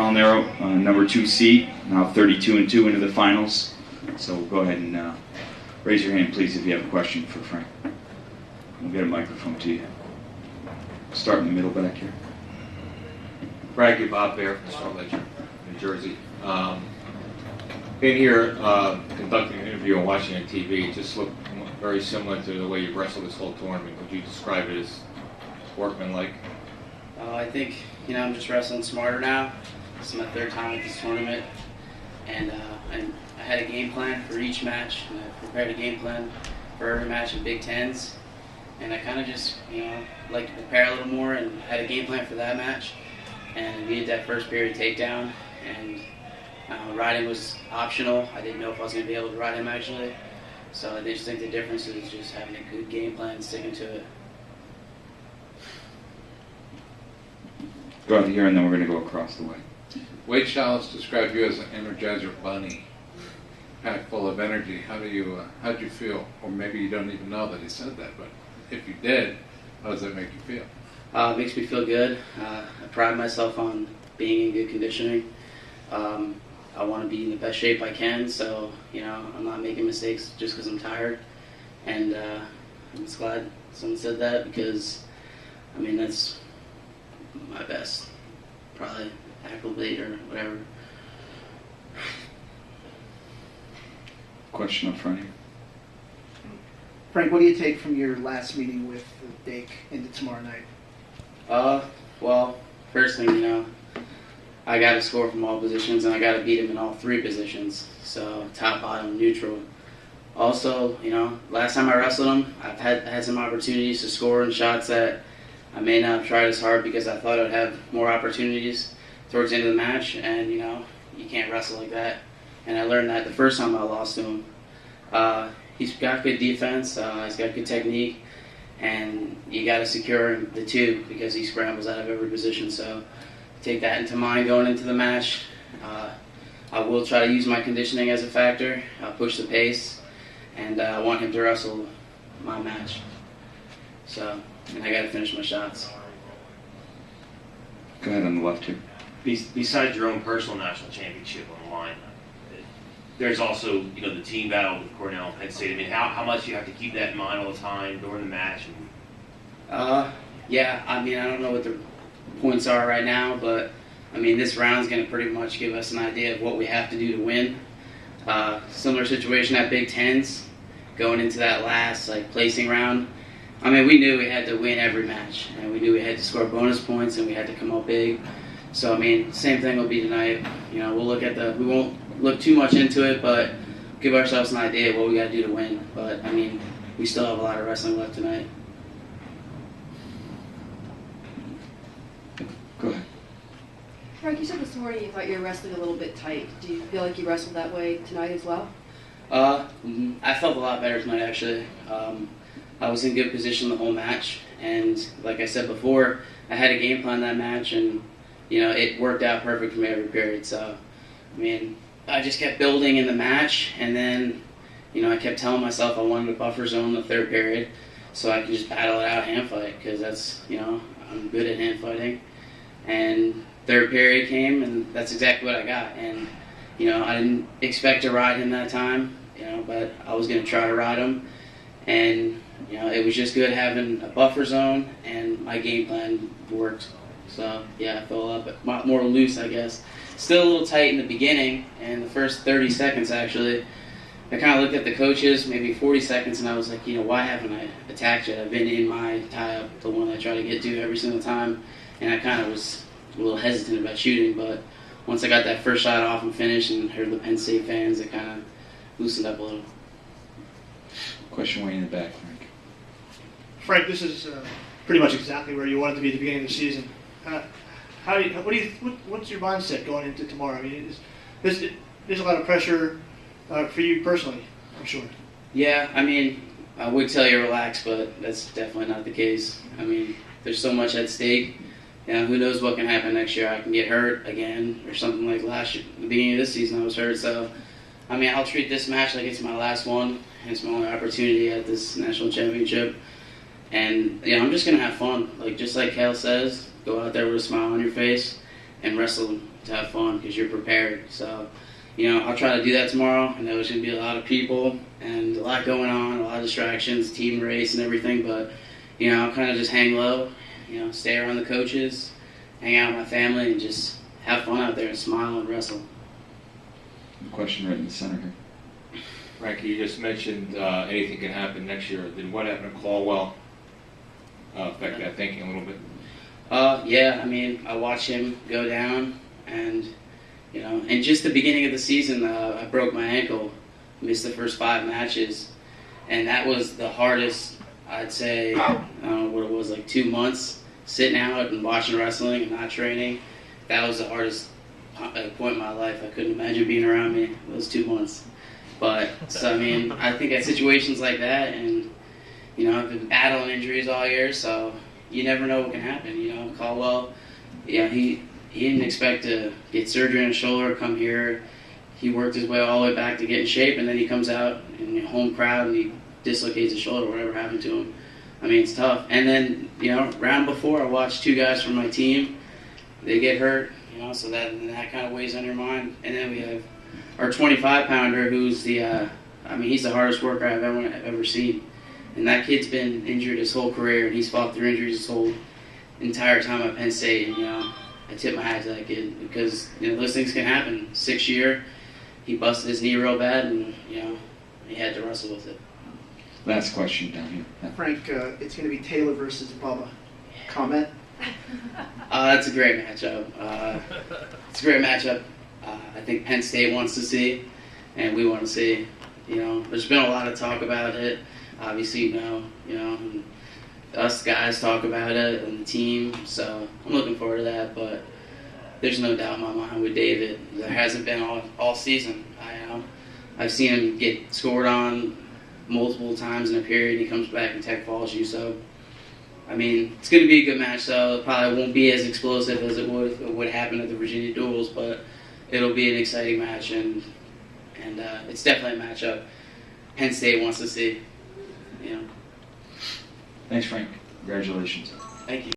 Molinaro, number 2 seed, now 32-2 into the finals. So go ahead and raise your hand, please, if you have a question for Frank. We'll get a microphone to you. Start in the middle back here. Frankie, Bob Bear from Salt Lake, New Jersey. Being here, conducting an interview and watching on TV, it just looked very similar to the way you wrestled this whole tournament. Would you describe it as workmanlike? I think, I'm just wrestling smarter now. This is my third time at this tournament, and I had a game plan for each match, and I prepared a game plan for every match in Big Tens, and I kind of just, like to prepare a little more and had a game plan for that match, and needed that first period takedown, and riding was optional. I didn't know if I was going to be able to ride him actually, so I just think the difference is just having a good game plan and sticking to it. Go out here, and then we're going to go across the way. Wade Chalice described you as an Energizer bunny, packed full of energy. How'd you feel? Or maybe you don't even know that he said that, but if you did, how does that make you feel? It makes me feel good. I pride myself on being in good conditioning. I want to be in the best shape I can, so I'm not making mistakes just because I'm tired. And I'm just glad someone said that because, that's my best, probably accolade or whatever. Question up front here. Frank, what do you take from your last meeting with Dake into tomorrow night? Well, first thing, I got to score from all positions, and I got to beat him in all 3 positions, so top, bottom, neutral. Also, last time I wrestled him, I've had some opportunities to score in shots that I may not have tried as hard because I thought I'd have more opportunities towards the end of the match, and you can't wrestle like that. And I learned that the first time I lost to him. He's got good defense, he's got good technique, and you got to secure the 2 because he scrambles out of every position. So take that into mind going into the match. I will try to use my conditioning as a factor. I'll push the pace, and I want him to wrestle my match. So. And I got to finish my shots. Go ahead on the left here. Besides your own personal national championship on the line, there's also the team battle with Cornell and Penn State. How much do you have to keep that in mind all the time during the match? Yeah. I don't know what the points are right now, but this round is going to pretty much give us an idea of what we have to do to win. Similar situation at Big Tens, going into that last placing round. We knew we had to win every match, and we knew we had to score bonus points, and we had to come out big. So, same thing will be tonight. We'll we won't look too much into it, but give ourselves an idea of what we got to do to win. But, we still have a lot of wrestling left tonight. Go ahead. Frank, you said this morning you thought you were wrestling a little bit tight. Do you feel like you wrestled that way tonight as well? I felt a lot better tonight, actually. I was in good position the whole match, and like I said before, I had a game plan that match, and it worked out perfect for me every period. So, I just kept building in the match, and then, I kept telling myself I wanted a buffer zone the 3rd period, so I could just battle it out hand fight, because that's, I'm good at hand fighting. And 3rd period came, and that's exactly what I got. And I didn't expect to ride him that time, but I was going to try to ride him, and it was just good having a buffer zone, and my game plan worked. So, yeah, I felt a lot more loose, I guess. Still a little tight in the beginning, and the first 30 seconds, actually. I kind of looked at the coaches, maybe 40 seconds, and I was like, why haven't I attacked yet? I've been in my tie-up, the one I try to get to every single time, and I kind of was a little hesitant about shooting, but once I got that first shot off and finished and heard the Penn State fans, it kind of loosened up a little. Question way in the back, Frank. Frank, this is pretty much exactly where you wanted to be at the beginning of the season. What's your mindset going into tomorrow? There's a lot of pressure for you personally, I'm sure. Yeah, I would tell you relax, but that's definitely not the case. There's so much at stake. Who knows what can happen next year? I can get hurt again or something like last year. The beginning of this season I was hurt, so I'll treat this match like it's my last one. It's my only opportunity at this national championship. And I'm just going to have fun. Just like Hale says, go out there with a smile on your face and wrestle to have fun because you're prepared. So, I'll try to do that tomorrow. I know there's going to be a lot of people and a lot going on, a lot of distractions, team race and everything, but, I'll kind of just hang low, stay around the coaches, hang out with my family, and just have fun out there and smile and wrestle. Question right in the center here. Frankie, you just mentioned anything can happen next year. Did what happened to Caldwell affect that thinking a little bit? Yeah, I mean, I watched him go down, and and just the beginning of the season, I broke my ankle, missed the first 5 matches, and that was the hardest, I'd say, what it was, like 2 months, sitting out and watching wrestling and not training. That was the hardest point in my life. I couldn't imagine being around me those 2 months. But, so, I mean, I think at situations like that, and, I've been battling injuries all year, so you never know what can happen. Caldwell, he didn't expect to get surgery on his shoulder, come here. He worked his way all the way back to get in shape, and then he comes out in the home crowd and he dislocates his shoulder, whatever happened to him. I mean, it's tough. And then, round before, I watched 2 guys from my team. They get hurt, so that kind of weighs on your mind. And then we have our 25-pounder who's he's the hardest worker I've ever seen. And that kid's been injured his whole career, and he's fought through injuries his whole entire time at Penn State. And, I tip my hat to that kid because, those things can happen. 6th year, he busted his knee real bad, and, he had to wrestle with it. Last question down here. Yeah. Frank, it's going to be Taylor versus Bubba. Comment? That's a great matchup. It's a great matchup. I think Penn State wants to see, and we want to see. There's been a lot of talk about it. Obviously, and us guys talk about it and the team. So I'm looking forward to that. But there's no doubt in my mind with David. There hasn't been all season. I've seen him get scored on multiple times in a period. He comes back and tech falls you. So, I mean, it's going to be a good match, though. It probably won't be as explosive as it would happen at the Virginia Duels, but it'll be an exciting match, and it's definitely a matchup Penn State wants to see. Thanks, Frank. Congratulations. Thank you.